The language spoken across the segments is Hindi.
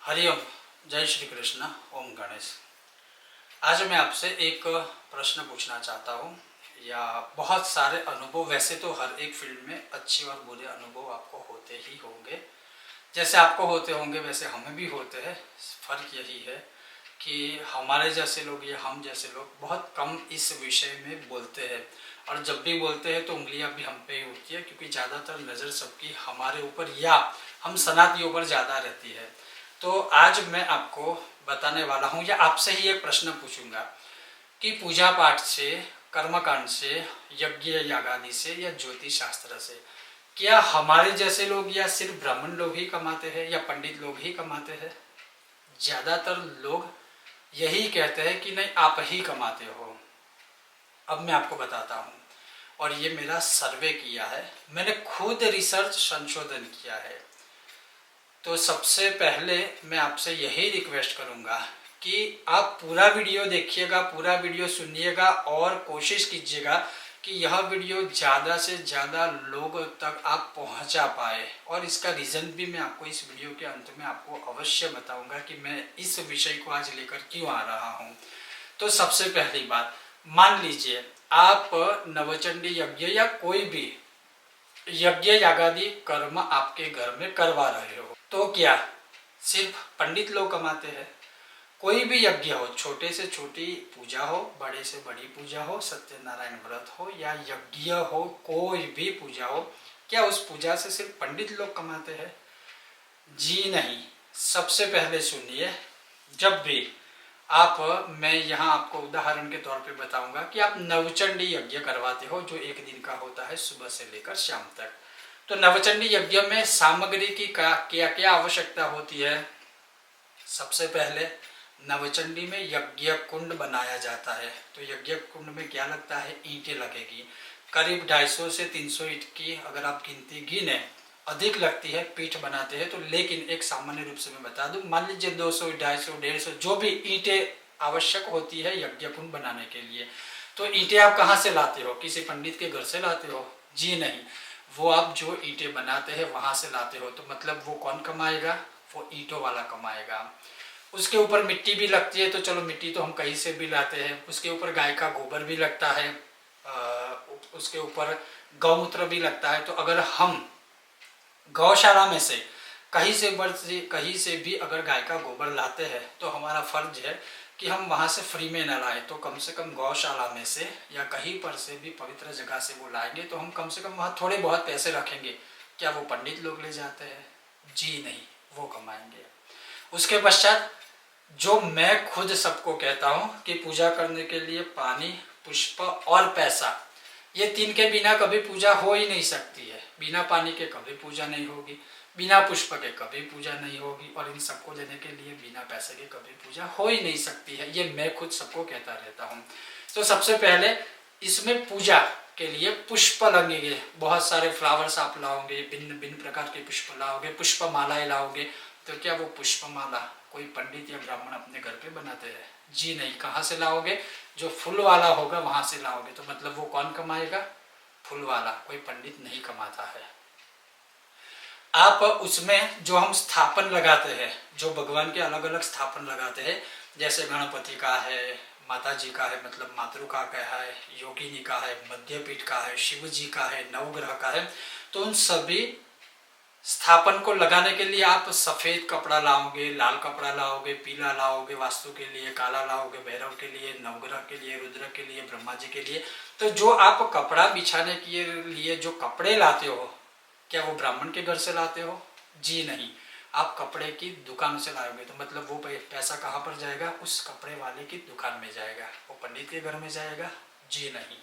हरिओम। जय श्री कृष्ण। ओम गणेश। आज मैं आपसे एक प्रश्न पूछना चाहता हूँ, या बहुत सारे अनुभव, वैसे तो हर एक फील्ड में अच्छे और बुरे अनुभव आपको होते ही होंगे। जैसे आपको होते होंगे वैसे हमें भी होते हैं। फर्क यही है कि हमारे जैसे लोग या हम जैसे लोग बहुत कम इस विषय में बोलते हैं, और जब भी बोलते हैं तो उंगलियां भी हम पे ही उठती है, क्योंकि ज़्यादातर नज़र सबकी हमारे ऊपर या हम सनातनियों पर ज़्यादा रहती है। तो आज मैं आपको बताने वाला हूँ, या आपसे ही एक प्रश्न पूछूंगा कि पूजा पाठ से, कर्मकांड से, यज्ञ यागादि से या ज्योतिष शास्त्र से क्या हमारे जैसे लोग या सिर्फ ब्राह्मण लोग ही कमाते हैं या पंडित लोग ही कमाते हैं? ज़्यादातर लोग यही कहते हैं कि नहीं, आप ही कमाते हो। अब मैं आपको बताता हूँ, और ये मेरा सर्वे किया है, मैंने खुद रिसर्च संशोधन किया है। तो सबसे पहले मैं आपसे यही रिक्वेस्ट करूंगा कि आप पूरा वीडियो देखिएगा, पूरा वीडियो सुनिएगा और कोशिश कीजिएगा कि यह वीडियो ज़्यादा से ज़्यादा लोगों तक आप पहुंचा पाए। और इसका रीज़न भी मैं आपको इस वीडियो के अंत में आपको अवश्य बताऊंगा कि मैं इस विषय को आज लेकर क्यों आ रहा हूं। तो सबसे पहली बात, मान लीजिए आप नवचंडी यज्ञ या कोई भी यज्ञ यागादि कर्म आपके घर में करवा रहे हो, तो क्या सिर्फ पंडित लोग कमाते हैं? कोई भी यज्ञ हो, छोटे से छोटी पूजा हो, बड़े से बड़ी पूजा हो, सत्यनारायण व्रत हो या यज्ञ हो, कोई भी पूजा हो, क्या उस पूजा से सिर्फ पंडित लोग कमाते हैं? जी नहीं। सबसे पहले सुनिए, जब भी आप, मैं यहाँ आपको उदाहरण के तौर पे बताऊंगा कि आप नवचंडी यज्ञ करवाते हो जो एक दिन का होता है, सुबह से लेकर शाम तक। तो नवचंडी यज्ञ में सामग्री की क्या क्या आवश्यकता होती है? सबसे पहले नवचंडी में यज्ञ कुंड बनाया जाता है। तो यज्ञ कुंड में क्या लगता है? ईंटें लगेगी। करीब 250 से 300 ईंट की अगर आप गिनती गिने, अधिक लगती है, पीठ बनाते हैं तो। लेकिन एक सामान्य रूप से मैं बता दूं, मान लीजिए 200, 250, 150 जो भी ईंटें आवश्यक होती है यज्ञ कुंड बनाने के लिए। तो ईंटें आप कहाँ से लाते हो? किसी पंडित के घर से लाते हो? जी नहीं, वो आप जो ईंटें बनाते हैं वहां से लाते हो। तो मतलब वो कौन कमाएगा? वो ईंटों वाला कमाएगा। उसके ऊपर मिट्टी भी लगती है, तो चलो मिट्टी तो हम कहीं से भी लाते हैं। उसके ऊपर गाय का गोबर भी लगता है, उसके ऊपर गौमूत्र भी लगता है। तो अगर हम गौशाला में से कहीं से भी अगर गाय का गोबर लाते हैं तो हमारा फर्ज है कि हम वहाँ से फ्री में न लाएं। तो कम से कम गौशाला में से या कहीं पर से भी पवित्र जगह से वो लाएंगे तो हम कम से कम वहाँ थोड़े बहुत पैसे रखेंगे। क्या वो पंडित लोग ले जाते हैं? जी नहीं, वो कमाएंगे। उसके पश्चात जो मैं खुद सबको कहता हूँ कि पूजा करने के लिए पानी, पुष्प और पैसा, ये तीन के बिना कभी पूजा हो ही नहीं सकती है। बिना पानी के कभी पूजा नहीं होगी, बिना पुष्प के कभी पूजा नहीं होगी, और इन सबको देने के लिए बिना पैसे के कभी पूजा हो ही नहीं सकती है। ये मैं खुद सबको कहता रहता हूँ। तो सबसे पहले इसमें पूजा के लिए पुष्प लगेंगे। बहुत सारे फ्लावर्स आप लाओगे, भिन्न भिन्न प्रकार के पुष्प लाओगे, पुष्प मालाएं लाओगे। तो क्या वो पुष्प माला कोई पंडित या ब्राह्मण अपने घर पे बनाते हैं? जी नहीं। कहाँ से लाओगे? जो फूल वाला होगा वहां से लाओगे। तो मतलब वो कौन कमाएगा? फूल वाला, कोई पंडित नहीं कमाता है। आप उसमें जो हम स्थापन लगाते हैं, जो भगवान के अलग अलग स्थापन लगाते हैं, जैसे गणपति का है, माता जी का है, मतलब मातृका का है, योगिनी का है, मध्यपीठ का है, शिव जी का है, नवग्रह का है। तो उन सभी स्थापन को लगाने के लिए आप सफेद कपड़ा लाओगे, लाल कपड़ा लाओगे, पीला लाओगे, वास्तु के लिए काला लाओगे, भैरव के लिए, नवग्रह के लिए, रुद्र के लिए, ब्रह्मा जी के लिए। तो जो आप कपड़ा बिछाने के लिए जो कपड़े लाते हो, क्या वो ब्राह्मण के घर से लाते हो? जी नहीं। आप कपड़े की दुकान से लाओगे। तो मतलब वो पैसा कहाँ पर जाएगा? उस कपड़े वाले की दुकान में जाएगा। वो पंडित के घर में जाएगा? जी नहीं।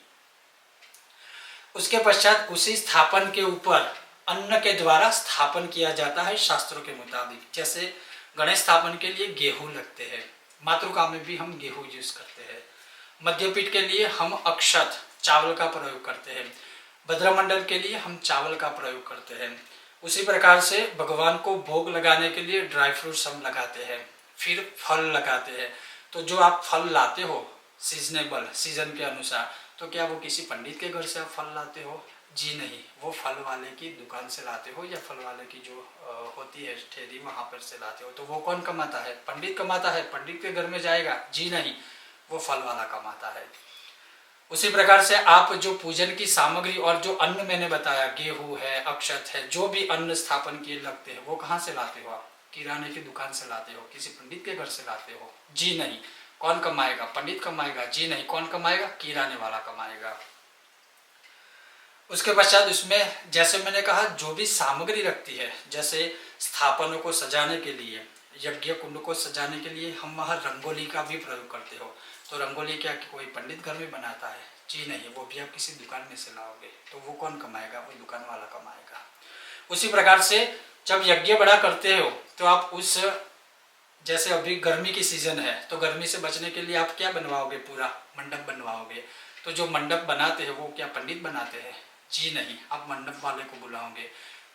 उसके पश्चात उसी स्थापन के ऊपर अन्न के द्वारा स्थापन किया जाता है शास्त्रों के मुताबिक। जैसे गणेश स्थापन के लिए गेहूं लगते हैं, मातृका में भी हम गेहूं यूज करते हैं, मध्यपीठ के लिए हम अक्षत चावल का प्रयोग करते हैं, भद्रमंडल के लिए हम चावल का प्रयोग करते हैं। उसी प्रकार से भगवान को भोग लगाने के लिए ड्राई फ्रूट्स हम लगाते हैं, फिर फल लगाते हैं। तो जो आप फल लाते हो सीजनेबल, सीजन के अनुसार, तो क्या वो किसी पंडित के घर से आप फल लाते हो? जी नहीं, वो फल वाले की दुकान से लाते हो या फल वाले की जो होती है ठेली वहाँ पर से लाते हो। तो वो कौन कमाता है? पंडित कमाता है। पंडित के घर में जाएगा? जी नहीं, वो फल वाला कमाता है। उसी प्रकार से आप जो पूजन की सामग्री और जो अन्न मैंने बताया, गेहूं है, अक्षत है, जो भी अन्न स्थापन के लगते हैं, वो कहाँ से लाते हो आप? किराने की दुकान से लाते हो? किसी पंडित के घर से लाते हो? जी नहीं। कौन कमाएगा? पंडित कमाएगा? जी नहीं। कौन कमाएगा? किराने वाला कमाएगा। उसके पश्चात उसमें जैसे मैंने कहा जो भी सामग्री लगती है, जैसे स्थापनों को सजाने के लिए, यज्ञ कुंड को सजाने के लिए हम वहाँ रंगोली का भी प्रयोग करते हो। तो रंगोली क्या कोई पंडित घर में बनाता है? जी नहीं, वो भी आप किसी दुकान में से लाओगे। तो वो कौन कमाएगा? वो दुकान वाला कमाएगा। उसी प्रकार से जब यज्ञ बड़ा करते हो तो आप उस, जैसे अभी गर्मी की सीजन है तो गर्मी से बचने के लिए आप क्या बनवाओगे? पूरा मंडप बनवाओगे। तो जो मंडप बनाते हैं वो क्या पंडित बनाते हैं? जी नहीं, आप मंडप वाले को बुलाओगे।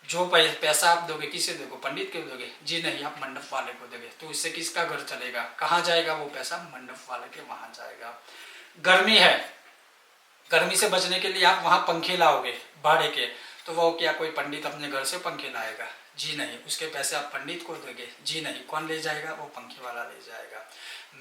जो पैसा आप दोगे किसे दोगे? पंडित को दोगे? जी नहीं, आप मंडप वाले को दोगे। तो इससे किसका घर चलेगा? कहाँ जाएगा वो पैसा? मंडप वाले के वहां जाएगा। गर्मी है, गर्मी से बचने के लिए आप वहां पंखे लाओगे भाड़े के। तो वो क्या कोई पंडित अपने घर से पंखे लाएगा? जी नहीं, उसके पैसे आप पंडित को दोगे? जी नहीं। कौन ले जाएगा? वो पंखे वाला ले जाएगा।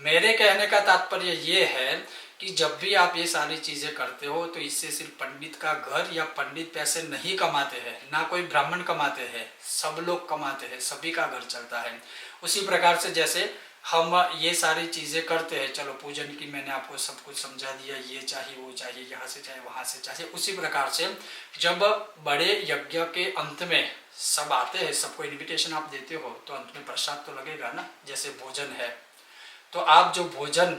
मेरे कहने का तात्पर्य ये है कि जब भी आप ये सारी चीजें करते हो तो इससे सिर्फ पंडित का घर या पंडित पैसे नहीं कमाते हैं, ना कोई ब्राह्मण कमाते हैं, सब लोग कमाते हैं, सभी का घर चलता है। उसी प्रकार से जैसे हम ये सारी चीजें करते हैं, चलो पूजन की मैंने आपको सब कुछ समझा दिया, ये चाहिए वो चाहिए, यहाँ से चाहिए वहां से चाहिए। उसी प्रकार से जब बड़े यज्ञ के अंत में सब आते हैं, सबको इन्विटेशन आप देते हो, तो अंत में प्रसाद तो लगेगा ना। जैसे भोजन है तो आप जो भोजन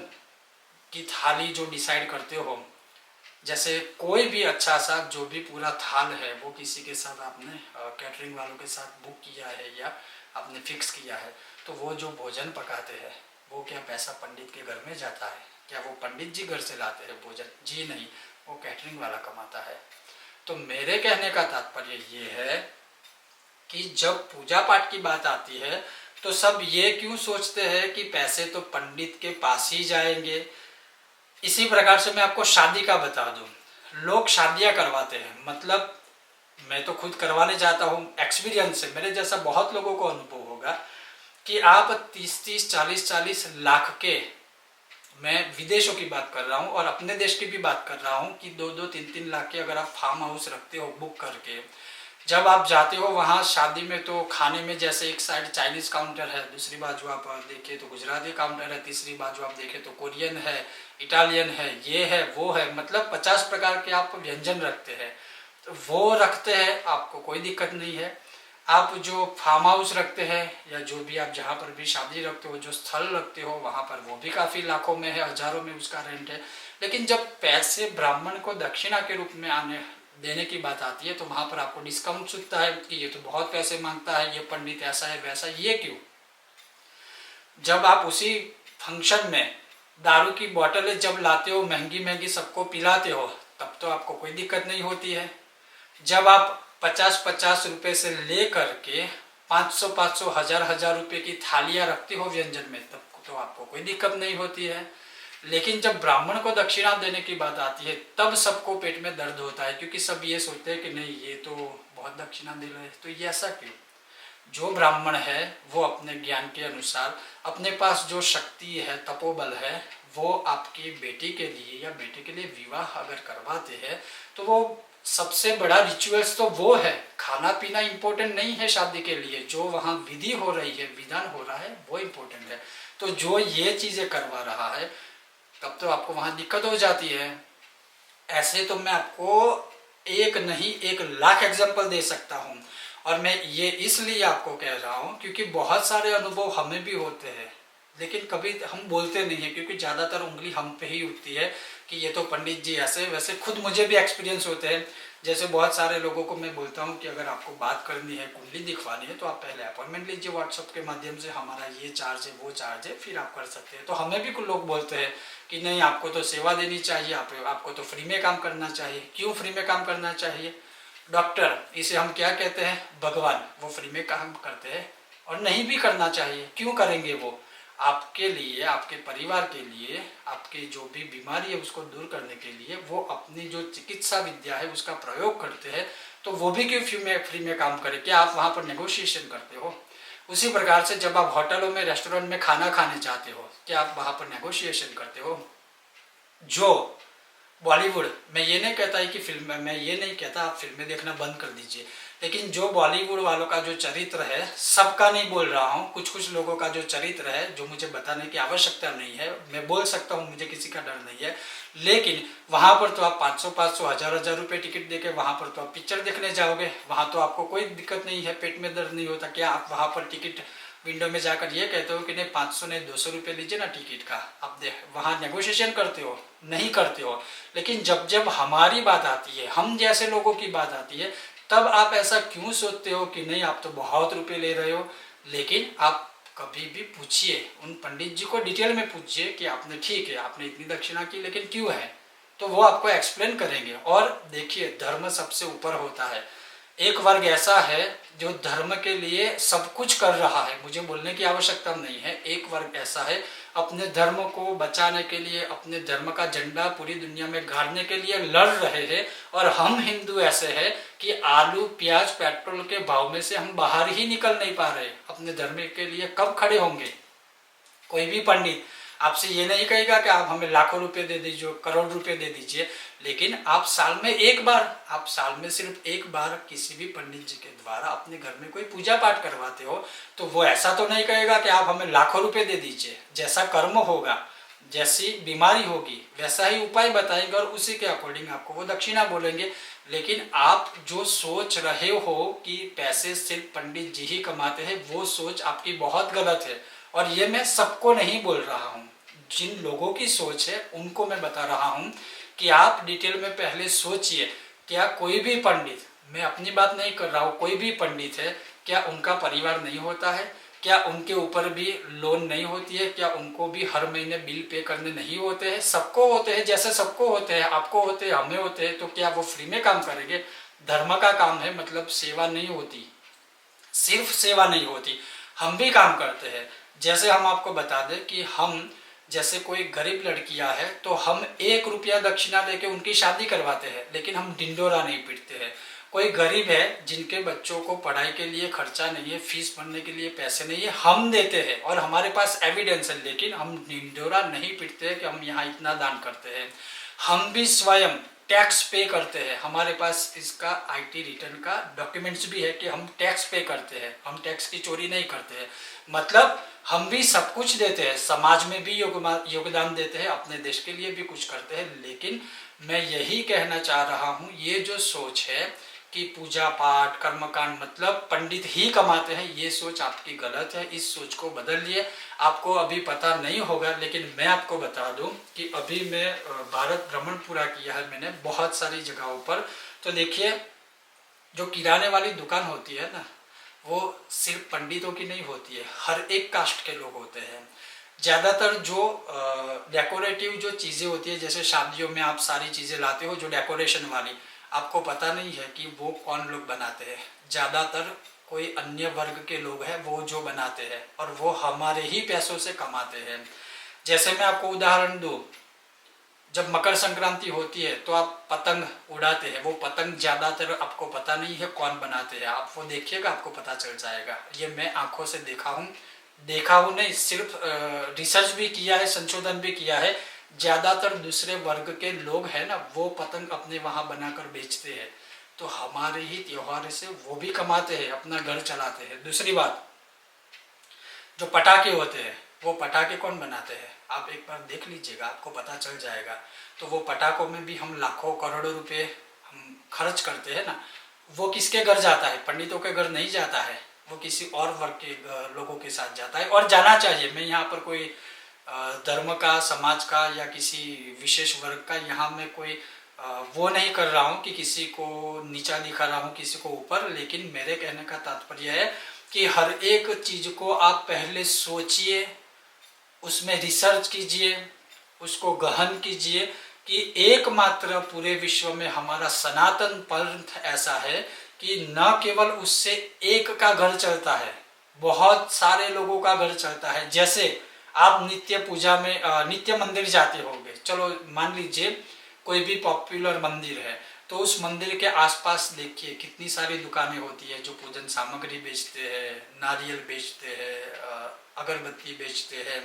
की थाली जो डिसाइड करते हो, जैसे कोई भी अच्छा सा जो भी पूरा थाल है वो किसी के साथ आपने कैटरिंग वालों के साथ बुक किया है या आपने फिक्स किया है, तो वो जो भोजन पकाते हैं वो क्या पैसा पंडित के घर में जाता है? क्या वो पंडित जी घर से लाते हैं भोजन? जी नहीं, वो कैटरिंग वाला कमाता है। तो मेरे कहने का तात्पर्य ये है कि जब पूजा पाठ की बात आती है तो सब ये क्यों सोचते हैं कि पैसे तो पंडित के पास ही जाएंगे। इसी प्रकार से मैं आपको शादी का बता दूं, लोग शादियां करवाते हैं, मतलब मैं तो खुद करवाने जाता हूं, एक्सपीरियंस से मेरे जैसा बहुत लोगों को अनुभव होगा कि आप 30-30, 40-40 लाख के, मैं विदेशों की बात कर रहा हूं और अपने देश की भी बात कर रहा हूं कि 2-2, 3-3 लाख के अगर आप फार्म हाउस रखते हो बुक करके, जब आप जाते हो वहाँ शादी में तो खाने में जैसे एक साइड चाइनीज काउंटर है, दूसरी बाजू आप देखें तो गुजराती काउंटर है, तीसरी बाजू आप देखें तो कोरियन है, इटालियन है, ये है वो है, मतलब 50 प्रकार के आप व्यंजन रखते हैं। तो वो रखते हैं, आपको कोई दिक्कत नहीं है। आप जो फार्म हाउस रखते हैं या जो भी आप जहाँ पर भी शादी रखते हो, जो स्थल रखते हो, वहाँ पर वो भी काफ़ी लाखों में है, हजारों में उसका रेंट है। लेकिन जब पैसे ब्राह्मण को दक्षिणा के रूप में आने देने की बात आती है तो वहां पर आपको डिस्काउंट चुकता है कि ये तो बहुत पैसे मांगता है, ये पंडित ऐसा है वैसा। ये क्यों? जब आप उसी फंक्शन में दारू की बोतलें जब लाते हो, महंगी महंगी सबको पिलाते हो, तब तो आपको कोई दिक्कत नहीं होती है। जब आप 50-50 रुपए से लेकर के 500-500, 1000-1000 रुपए की थालियां रखते हो व्यंजन में, तब तो आपको कोई दिक्कत नहीं होती है। लेकिन जब ब्राह्मण को दक्षिणा देने की बात आती है तब सबको पेट में दर्द होता है, क्योंकि सब ये सोचते हैं कि नहीं ये तो बहुत दक्षिणा दे रहे हैं। तो ये ऐसा क्यों? जो ब्राह्मण है वो अपने ज्ञान के अनुसार, अपने पास जो शक्ति है, तपोबल है, वो आपकी बेटी के लिए या बेटे के लिए विवाह अगर करवाते हैं तो वो सबसे बड़ा रिचुअल्स तो वो है। खाना पीना इम्पोर्टेंट नहीं है शादी के लिए, जो वहाँ विधि हो रही है, विधान हो रहा है, वो इम्पोर्टेंट है। तो जो ये चीजें करवा रहा है तब तो आपको वहां दिक्कत हो जाती है। ऐसे तो मैं आपको एक नहीं 1 लाख एग्जाम्पल दे सकता हूं, और मैं ये इसलिए आपको कह रहा हूं क्योंकि बहुत सारे अनुभव हमें भी होते हैं, लेकिन कभी हम बोलते नहीं है क्योंकि ज्यादातर उंगली हम पे ही उठती है कि ये तो पंडित जी ऐसे वैसे। खुद मुझे भी एक्सपीरियंस होते हैं, जैसे बहुत सारे लोगों को मैं बोलता हूँ कि अगर आपको बात करनी है, कुंडली दिखवानी है, तो आप पहले अपॉइंटमेंट लीजिए व्हाट्सएप के माध्यम से, हमारा ये चार्ज है वो चार्ज है, फिर आप कर सकते हैं। तो हमें भी कुछ लोग बोलते हैं कि नहीं आपको तो सेवा देनी चाहिए, आपको तो फ्री में काम करना चाहिए। क्यों फ्री में काम करना चाहिए? डॉक्टर, इसे हम क्या कहते हैं? भगवान, वो फ्री में काम करते हैं और नहीं भी करना चाहिए। क्यों करेंगे वो? आपके लिए, आपके परिवार के लिए, आपकी जो भी बीमारी है उसको दूर करने के लिए वो अपनी जो चिकित्सा विद्या है उसका प्रयोग करते हैं, तो वो भी क्यों फ्री में काम करे? क्या आप वहाँ पर नेगोशिएशन करते हो? उसी प्रकार से जब आप होटलों में, रेस्टोरेंट में खाना खाने जाते हो, क्या आप वहाँ पर नेगोशिएशन करते हो? जो बॉलीवुड, मैं ये नहीं कहता है कि मैं ये नहीं कहता आप फिल्में देखना बंद कर दीजिए, लेकिन जो बॉलीवुड वालों का जो चरित्र है, सबका नहीं बोल रहा हूँ, कुछ कुछ लोगों का जो चरित्र है जो मुझे बताने की आवश्यकता नहीं है, मैं बोल सकता हूँ, मुझे किसी का डर नहीं है, लेकिन वहाँ पर तो आप 500 1000 रुपये टिकट देके वहाँ पर तो आप पिक्चर देखने जाओगे, वहाँ तो आपको कोई दिक्कत नहीं है, पेट में दर्द नहीं होता। क्या आप वहाँ पर टिकट विंडो में जाकर ये कहते हो कि नहीं 500 नहीं 200 रुपये लीजिए ना टिकट का? आप देख वहाँ नेगोशिएशन करते हो? नहीं करते हो। लेकिन जब जब हमारी बात आती है, हम जैसे लोगों की बात आती है, तब आप ऐसा क्यों सोचते हो कि नहीं आप तो बहुत रुपए ले रहे हो? लेकिन आप कभी भी पूछिए, उन पंडित जी को डिटेल में पूछिए कि आपने, ठीक है आपने इतनी दक्षिणा की, लेकिन क्यों है? तो वो आपको एक्सप्लेन करेंगे। और देखिए, धर्म सबसे ऊपर होता है। एक वर्ग ऐसा है जो धर्म के लिए सब कुछ कर रहा है, मुझे बोलने की आवश्यकता नहीं है। एक वर्ग ऐसा है अपने धर्म को बचाने के लिए, अपने धर्म का झंडा पूरी दुनिया में गाड़ने के लिए लड़ रहे हैं। और हम हिंदू ऐसे हैं कि आलू प्याज पेट्रोल के भाव में से हम बाहर ही निकल नहीं पा रहे। अपने धर्म के लिए कब खड़े होंगे? कोई भी पंडित आपसे ये नहीं कहेगा कि आप हमें लाखों रुपए दे दीजिए, करोड़ रुपए दे दीजिए, लेकिन आप साल में एक बार, आप साल में सिर्फ एक बार किसी भी पंडित जी के द्वारा अपने घर में कोई पूजा पाठ करवाते हो, तो वो ऐसा तो नहीं कहेगा कि आप हमें लाखों रुपए दे दीजिए। जैसा कर्म होगा, जैसी बीमारी होगी, वैसा ही उपाय बताएंगे और उसी के अकॉर्डिंग आपको वो दक्षिणा बोलेंगे। लेकिन आप जो सोच रहे हो कि पैसे सिर्फ पंडित जी ही कमाते हैं, वो सोच आपकी बहुत गलत है। और ये मैं सबको नहीं बोल रहा हूँ, जिन लोगों की सोच है उनको मैं बता रहा हूँ कि आप डिटेल में पहले सोचिए। क्या कोई भी पंडित, मैं अपनी बात नहीं कर रहा हूँ, कोई भी पंडित है, क्या उनका परिवार नहीं होता है? क्या उनके ऊपर भी लोन नहीं होती है? क्या उनको भी हर महीने बिल पे करने नहीं होते हैं? सबको होते हैं, जैसे सबको होते हैं, आपको होते हैं, हमें होते हैं। तो क्या वो फ्री में काम करेंगे? धर्म का काम है, मतलब सेवा नहीं होती, सिर्फ सेवा नहीं होती, हम भी काम करते हैं। जैसे हम आपको बता दें कि हम, जैसे कोई गरीब लड़कियां है तो हम 1 रुपया दक्षिणा लेके उनकी शादी करवाते हैं, लेकिन हम ढिंडोरा नहीं पीटते हैं। कोई गरीब है जिनके बच्चों को पढ़ाई के लिए खर्चा नहीं है, फीस भरने के लिए पैसे नहीं है, हम देते हैं और हमारे पास एविडेंस है, लेकिन हम ढिंडोरा नहीं पीटते हैं कि हम यहाँ इतना दान करते हैं। हम भी स्वयं टैक्स पे करते हैं, हमारे पास इसका आईटी रिटर्न का डॉक्यूमेंट्स भी है कि हम टैक्स पे करते हैं, हम टैक्स की चोरी नहीं करते हैं। मतलब हम भी सब कुछ देते हैं, समाज में भी योगदान देते हैं, अपने देश के लिए भी कुछ करते हैं। लेकिन मैं यही कहना चाह रहा हूँ, ये जो सोच है कि पूजा पाठ कर्मकांड मतलब पंडित ही कमाते हैं, ये सोच आपकी गलत है। इस सोच को बदलिए। आपको अभी पता नहीं होगा, लेकिन मैं आपको बता दूं कि अभी मैं भारत भ्रमण पूरा किया है मैंने बहुत सारी जगहों पर। तो देखिए, जो किराने वाली दुकान होती है ना, वो सिर्फ पंडितों की नहीं होती है, हर एक कास्ट के लोग होते हैं। ज़्यादातर जो डेकोरेटिव जो चीज़ें होती है, जैसे शादियों में आप सारी चीज़ें लाते हो जो डेकोरेशन वाली, आपको पता नहीं है कि वो कौन लोग बनाते हैं। ज़्यादातर कोई अन्य वर्ग के लोग हैं वो जो बनाते हैं, और वो हमारे ही पैसों से कमाते हैं। जैसे मैं आपको उदाहरण दूँ, जब मकर संक्रांति होती है तो आप पतंग उड़ाते हैं, वो पतंग ज़्यादातर आपको पता नहीं है कौन बनाते हैं, आप वो देखिएगा आपको पता चल जाएगा। ये मैं आंखों से देखा हूँ नहीं, सिर्फ रिसर्च भी किया है, संशोधन भी किया है। ज़्यादातर दूसरे वर्ग के लोग हैं ना, वो पतंग अपने वहाँ बनाकर बेचते हैं, तो हमारे ही त्योहार से वो भी कमाते हैं, अपना घर चलाते हैं। दूसरी बात, जो पटाखे होते हैं, वो पटाखे कौन बनाते हैं? आप एक बार देख लीजिएगा, आपको पता चल जाएगा। तो वो पटाखों में भी हम लाखों करोड़ों रुपए हम खर्च करते हैं ना, वो किसके घर जाता है? पंडितों के घर नहीं जाता है, वो किसी और वर्ग के लोगों के साथ जाता है, और जाना चाहिए। मैं यहाँ पर कोई धर्म का, समाज का या किसी विशेष वर्ग का यहाँ मैं कोई वो नहीं कर रहा हूँ कि किसी को नीचा दिखा रहा हूँ, किसी को ऊपर। लेकिन मेरे कहने का तात्पर्य है कि हर एक चीज को आप पहले सोचिए, उसमें रिसर्च कीजिए, उसको गहन कीजिए कि एकमात्र पूरे विश्व में हमारा सनातन पंथ ऐसा है कि न केवल उससे एक का घर चलता है, बहुत सारे लोगों का घर चलता है। जैसे आप नित्य पूजा में नित्य मंदिर जाते होंगे, चलो मान लीजिए कोई भी पॉपुलर मंदिर है, तो उस मंदिर के आसपास देखिए कितनी सारी दुकानें होती है जो पूजन सामग्री बेचते हैं, नारियल बेचते हैं, अगरबत्ती बेचते हैं,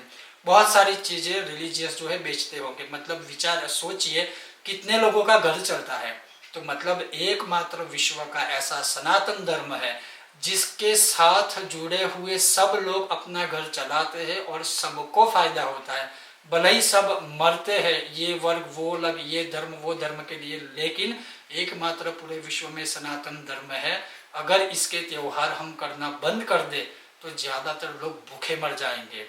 बहुत सारी चीजें रिलीजियस जो है बेचते होंगे। मतलब विचार सोचिए कितने लोगों का घर चलता है। तो मतलब एकमात्र विश्व का ऐसा सनातन धर्म है जिसके साथ जुड़े हुए सब लोग अपना घर चलाते हैं और सबको फायदा होता है। भले ही सब मरते हैं, ये वर्ग वो अलग, ये धर्म वो धर्म के लिए, लेकिन एकमात्र पूरे विश्व में सनातन धर्म है। अगर इसके त्योहार हम करना बंद कर दे तो ज्यादातर लोग भूखे मर जाएंगे।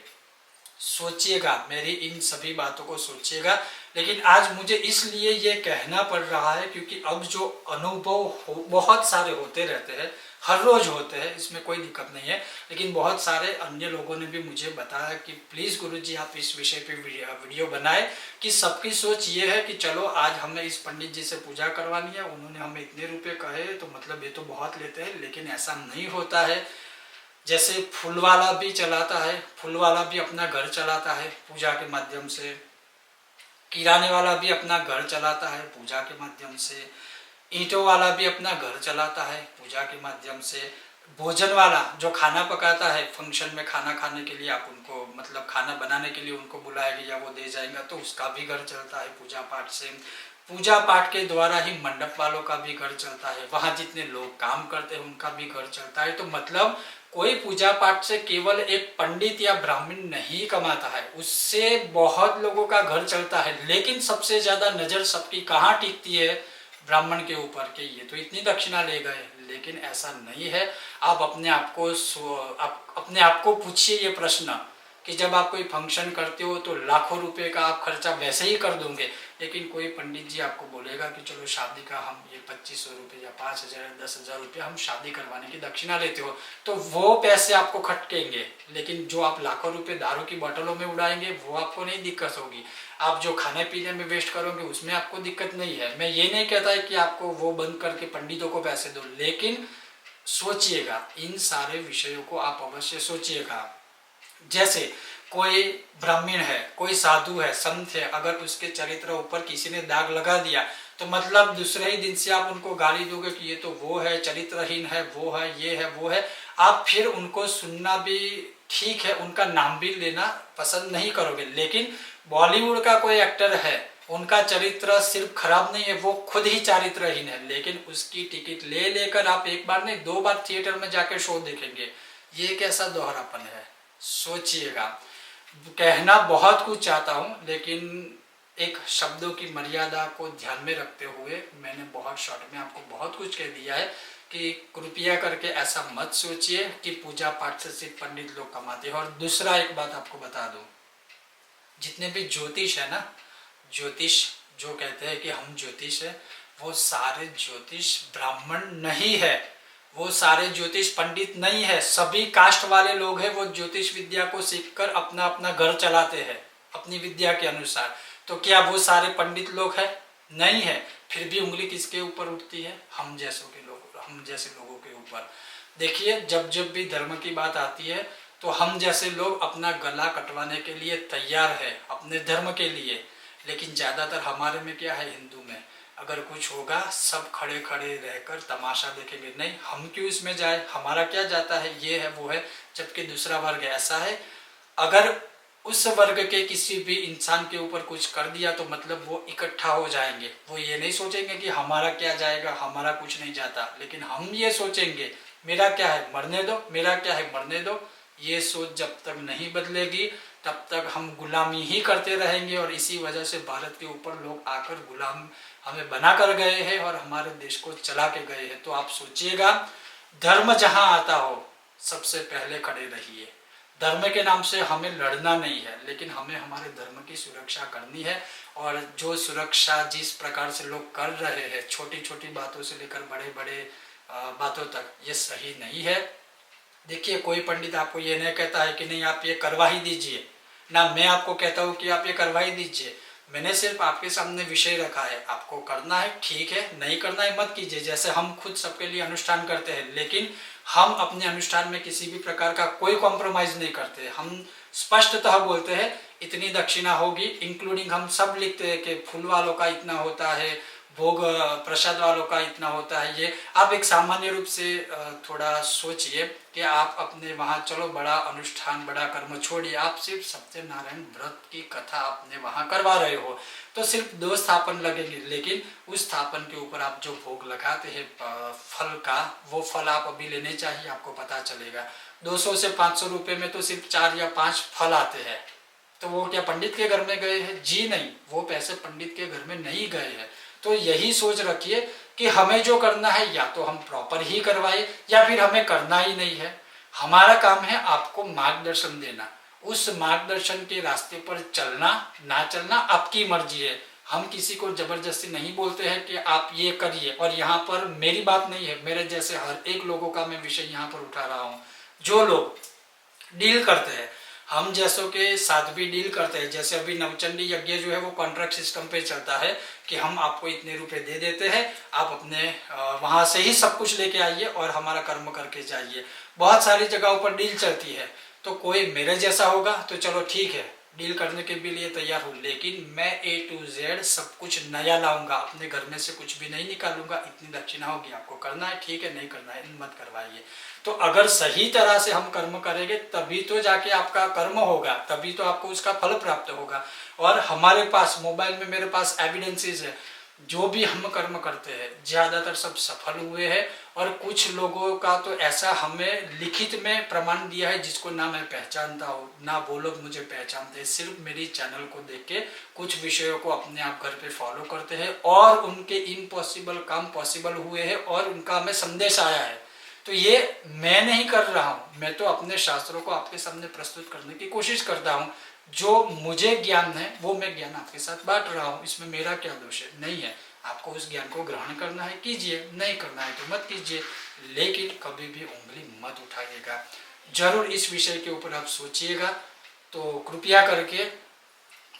सोचिएगा, मेरी इन सभी बातों को सोचिएगा। लेकिन आज मुझे इसलिए ये कहना पड़ रहा है क्योंकि अब जो अनुभव बहुत सारे होते रहते हैं, हर रोज होते हैं, इसमें कोई दिक्कत नहीं है। लेकिन बहुत सारे अन्य लोगों ने भी मुझे बताया कि प्लीज़ गुरुजी आप इस विषय पे वीडियो बनाए, कि सबकी सोच ये है कि चलो आज हमें इस पंडित जी से पूजा करवानी है, उन्होंने हमें इतने रुपए कहे तो मतलब ये तो बहुत लेते हैं, लेकिन ऐसा नहीं होता है। जैसे फूल वाला भी चलाता है, फूल वाला भी अपना घर चलाता है पूजा के माध्यम से, किराने वाला भी अपना घर चलाता है पूजा के माध्यम से, ईंटों वाला भी अपना घर चलाता है पूजा के माध्यम से, भोजन वाला जो खाना पकाता है, फंक्शन में खाना खाने के लिए आप उनको मतलब खाना बनाने के लिए उनको बुलाएंगे या वो दे जाएंगे तो उसका भी घर चलता है पूजा पाठ से। पूजा पाठ के द्वारा ही मंडप वालों का भी घर चलता है, वहाँ जितने लोग काम करते हैं उनका भी घर चलता है। तो मतलब कोई पूजा पाठ से केवल एक पंडित या ब्राह्मण नहीं कमाता है, उससे बहुत लोगों का घर चलता है। लेकिन सबसे ज्यादा नजर सबकी कहाँ टिकती है? ब्राह्मण के ऊपर के ये तो इतनी दक्षिणा ले गए, लेकिन ऐसा नहीं है। आप अपने आप को पूछिए ये प्रश्न कि जब आप कोई फंक्शन करते हो तो लाखों रुपए का आप खर्चा वैसे ही कर दोगे, लेकिन कोई पंडित जी आपको बोलेगा कि चलो शादी का हम ये 2500 रुपये या 5000 10,000 रुपये हम शादी करवाने की दक्षिणा लेते हो, तो वो पैसे आपको खटकेंगे। लेकिन जो आप लाखों रुपए दारू की बोतलों में उड़ाएंगे वो आपको नहीं दिक्कत होगी। आप जो खाने पीने में वेस्ट करोगे उसमें आपको दिक्कत नहीं है। मैं ये नहीं कहता है कि आपको वो बंद करके पंडितों को पैसे दो, लेकिन सोचिएगा, इन सारे विषयों को आप अवश्य सोचिएगा। जैसे कोई ब्राह्मण है, कोई साधु है, संत है, अगर उसके चरित्र ऊपर किसी ने दाग लगा दिया तो मतलब दूसरे ही दिन से आप उनको गाली दोगे कि ये तो वो है, चरित्रहीन है, वो है, ये है, वो है। आप फिर उनको सुनना भी ठीक है, उनका नाम भी लेना पसंद नहीं करोगे। लेकिन बॉलीवुड का कोई एक्टर है, उनका चरित्र सिर्फ खराब नहीं है, वो खुद ही चारित्रहीन है, लेकिन उसकी टिकट ले लेकर आप एक बार नहीं 2 बार थिएटर में जाकर शो देखेंगे। ये कैसा दोहरापन है? सोचिएगा। कहना बहुत कुछ चाहता हूं, लेकिन एक शब्दों की मर्यादा को ध्यान में रखते हुए मैंने बहुत शॉर्ट में आपको बहुत कुछ कह दिया है कि कृपया करके ऐसा मत सोचिए कि पूजा पाठ से सिर्फ पंडित लोग कमाते हैं। और दूसरा एक बात आपको बता दूं, जितने भी ज्योतिष है ना, ज्योतिष जो कहते हैं कि हम ज्योतिष है, वो सारे ज्योतिष ब्राह्मण नहीं है, वो सारे ज्योतिष पंडित नहीं है। सभी कास्ट वाले लोग हैं, वो ज्योतिष विद्या को सीखकर अपना अपना घर चलाते हैं अपनी विद्या के अनुसार। तो क्या वो सारे पंडित लोग हैं? नहीं है। फिर भी उंगली किसके ऊपर उठती है? हम जैसे लोगों के ऊपर। देखिए, जब जब भी धर्म की बात आती है तो हम जैसे लोग अपना गला कटवाने के लिए तैयार है अपने धर्म के लिए। लेकिन ज्यादातर हमारे में क्या है, हिंदू में अगर कुछ होगा सब खड़े खड़े रहकर तमाशा देखेंगे। नहीं, हम क्यों इसमें जाए, हमारा क्या जाता है, ये है वो है। जबकि दूसरा वर्ग ऐसा है, अगर उस वर्ग के किसी भी इंसान के ऊपर कुछ कर दिया तो मतलब वो इकट्ठा हो जाएंगे। वो ये नहीं सोचेंगे कि हमारा क्या जाएगा, हमारा कुछ नहीं जाता, लेकिन हम ये सोचेंगे मेरा क्या है मरने दो, मेरा क्या है मरने दो। ये सोच जब तक नहीं बदलेगी तब तक हम गुलामी ही करते रहेंगे। और इसी वजह से भारत के ऊपर लोग आकर गुलाम हमें बना कर गए हैं और हमारे देश को चला के गए हैं। तो आप सोचिएगा, धर्म जहां आता हो सबसे पहले खड़े रहिए। धर्म के नाम से हमें लड़ना नहीं है, लेकिन हमें हमारे धर्म की सुरक्षा करनी है। और जो सुरक्षा जिस प्रकार से लोग कर रहे हैं, छोटी छोटी बातों से लेकर बड़े बड़े बातों तक, ये सही नहीं है। देखिए, कोई पंडित आपको ये नहीं कहता है कि नहीं आप ये करवा ही दीजिए, ना मैं आपको कहता हूँ कि आप ये करवा ही दीजिए। मैंने सिर्फ आपके सामने विषय रखा है, आपको करना है ठीक है, नहीं करना है मत कीजिए। जैसे हम खुद सबके लिए अनुष्ठान करते हैं, लेकिन हम अपने अनुष्ठान में किसी भी प्रकार का कोई कॉम्प्रोमाइज नहीं करते। हम स्पष्टतः बोलते हैं इतनी दक्षिणा होगी, इंक्लूडिंग हम सब लिखते हैं कि फूल वालों का इतना होता है, भोग प्रसाद वालों का इतना होता है। ये आप एक सामान्य रूप से थोड़ा सोचिए कि आप अपने वहाँ चलो बड़ा अनुष्ठान बड़ा कर्म छोड़िए, आप सिर्फ सत्यनारायण व्रत की कथा अपने वहाँ करवा रहे हो तो सिर्फ 2 स्थापन लगेंगे, लेकिन उस स्थापन के ऊपर आप जो भोग लगाते हैं फल का, वो फल आप अभी लेने चाहिए, आपको पता चलेगा 200 से 500 रुपये में तो सिर्फ 4 या 5 फल आते हैं। तो वो क्या पंडित के घर में गए हैं? जी नहीं, वो पैसे पंडित के घर में नहीं गए हैं। तो यही सोच रखिए कि हमें जो करना है या तो हम प्रॉपर ही करवाए या फिर हमें करना ही नहीं है। हमारा काम है आपको मार्गदर्शन देना, उस मार्गदर्शन के रास्ते पर चलना ना चलना आपकी मर्जी है। हम किसी को जबरदस्ती नहीं बोलते हैं कि आप ये करिए, और यहाँ पर मेरी बात नहीं है, मेरे जैसे हर एक लोगों का मैं विषय यहाँ पर उठा रहा हूँ। जो लोग डील करते हैं, हम जैसों के साथ भी डील करते हैं, जैसे अभी नवचंडी यज्ञ जो है वो कॉन्ट्रैक्ट सिस्टम पे चलता है कि हम आपको इतने रुपए दे देते हैं, आप अपने वहां से ही सब कुछ लेके आइए और हमारा कर्म करके जाइए। बहुत सारी जगहों पर डील चलती है, तो कोई मेरे जैसा होगा तो चलो ठीक है, डील करने के भी लिए तैयार हूँ, लेकिन मैं A to Z सब कुछ नया लाऊंगा, अपने घर में से कुछ भी नहीं निकालूंगा। इतनी दक्षिणा होगी, आपको करना है ठीक है, नहीं करना है मत करवाइए। तो अगर सही तरह से हम कर्म करेंगे तभी तो जाके आपका कर्म होगा, तभी तो आपको उसका फल प्राप्त होगा। और हमारे पास मोबाइल में मेरे पास एविडेंसेस है, जो भी हम कर्म करते हैं ज्यादातर सब सफल हुए हैं। और कुछ लोगों का तो ऐसा हमें लिखित में प्रमाण दिया है जिसको ना मैं पहचानता हूँ ना वो लोग मुझे पहचानते हैं, सिर्फ मेरी चैनल को देख के कुछ विषयों को अपने आप घर पे फॉलो करते हैं और उनके इम्पॉसिबल काम पॉसिबल हुए हैं और उनका हमें संदेश आया है। तो ये मैं नहीं कर रहा हूँ, मैं तो अपने शास्त्रों को आपके सामने प्रस्तुत करने की कोशिश करता हूँ। जो मुझे ज्ञान है वो मैं ज्ञान आपके साथ बांट रहा हूँ, इसमें मेरा क्या दोष है? नहीं है। आपको उस ज्ञान को ग्रहण करना है कीजिए, नहीं करना है तो मत कीजिए, लेकिन कभी भी उंगली मत उठाइएगा। जरूर इस विषय के ऊपर आप सोचिएगा। तो कृपया करके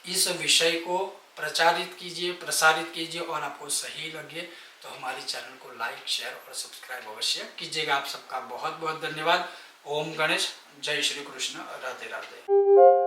इस विषय को प्रचारित कीजिए, प्रसारित कीजिए, और आपको सही लगे तो हमारी चैनल को लाइक शेयर और सब्सक्राइब अवश्य कीजिएगा। आप सबका बहुत बहुत धन्यवाद। ओम गणेश, जय श्री कृष्ण, राधे राधे।